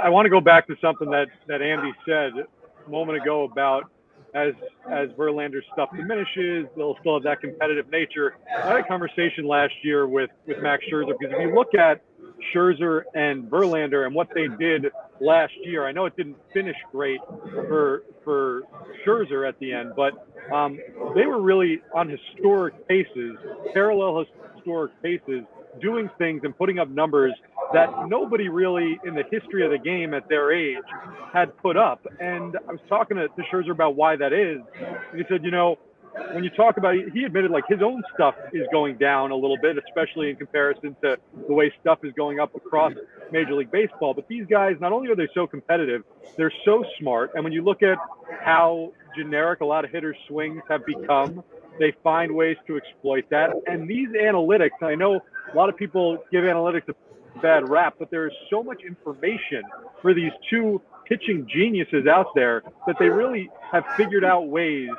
I want to go back to something that Andy said a moment ago about as Verlander's stuff diminishes, they'll still have that competitive nature. I had a conversation last year with Max Scherzer, because if you look at Scherzer and Verlander and what they did last year, I know it didn't finish great for Scherzer at the end, but they were really on historic paces, parallel historic paces, doing things and putting up numbers that nobody really in the history of the game at their age had put up. And I was talking to Scherzer about why that is. And he said, when you talk about it, he admitted like his own stuff is going down a little bit, especially in comparison to the way stuff is going up across Major League Baseball. But these guys, not only are they so competitive, they're so smart. And when you look at how generic a lot of hitters' swings have become, they find ways to exploit that. And these analytics, I know a lot of people give analytics a bad rap, but there is so much information for these two pitching geniuses out there that they really have figured out ways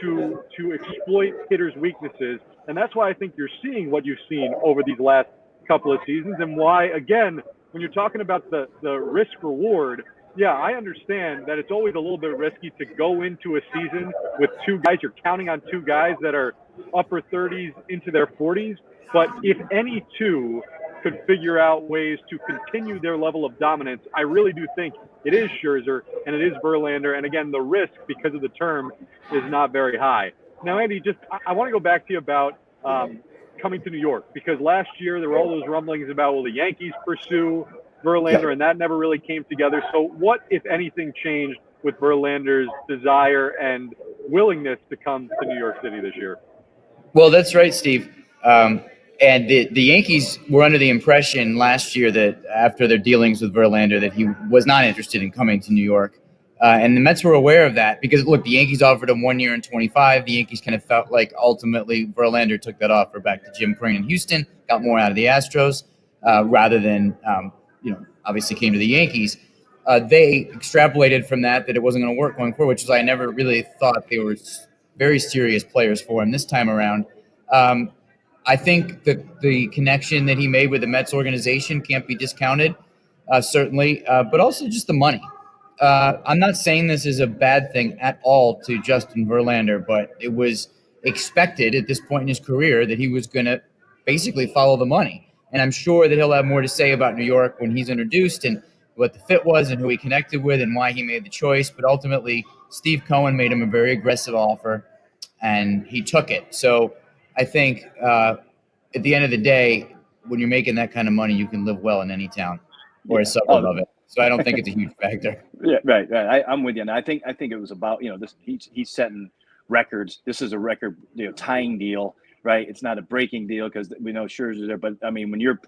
to exploit hitters' weaknesses. And that's why I think you're seeing what you've seen over these last couple of seasons, and why, again, when you're talking about the risk reward, yeah, I understand that it's always a little bit risky to go into a season with two guys. You're counting on two guys that are upper 30s into their 40s. But if any two could figure out ways to continue their level of dominance, I really do think it is Scherzer and it is Verlander. And again, the risk, because of the term, is not very high. Now, Andy, I want to go back to you about coming to New York, because last year there were all those rumblings about, will the Yankees pursue Verlander, and that never really came together. So what, if anything, changed with Verlander's desire and willingness to come to New York City this year? Well, that's right, Steve. And the Yankees were under the impression last year that after their dealings with Verlander that he was not interested in coming to New York. And the Mets were aware of that because, look, the Yankees offered him 1 year and 25. The Yankees kind of felt like ultimately Verlander took that offer back to Jim Crane in Houston, got more out of the Astros rather than, obviously came to the Yankees. They extrapolated from that it wasn't going to work going forward, which is why I never really thought they were very serious players for him this time around. I think the connection that he made with the Mets organization can't be discounted, certainly, but also just the money. I'm not saying this is a bad thing at all to Justin Verlander, but it was expected at this point in his career that he was going to basically follow the money. And I'm sure that he'll have more to say about New York when he's introduced and what the fit was and who he connected with and why he made the choice. But ultimately, Steve Cohen made him a very aggressive offer, and he took it. So I think at the end of the day, when you're making that kind of money, you can live well in any town or a suburb of it. So I don't think it's a huge factor. Yeah, right. I'm with you. And I think it was about, this. He's setting records. This is a record, tying deal, right? It's not a breaking deal because we know Scherzer's there. But I mean, when you're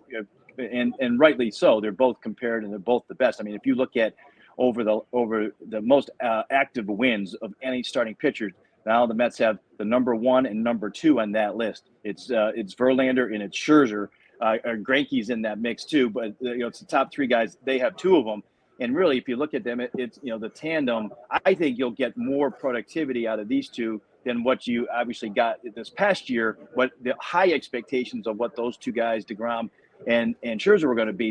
and rightly so, they're both compared and they're both the best. I mean, if you look at over the most active wins of any starting pitcher, now the Mets have the number 1 and number 2 on that list. It's Verlander and it's Scherzer. Greinke's in that mix too, but it's the top 3 guys. They have 2 of them, and really, if you look at them, it's the tandem. I think you'll get more productivity out of these 2 than what you obviously got this past year. What the high expectations of what those 2 guys, deGrom and Scherzer, were going to be.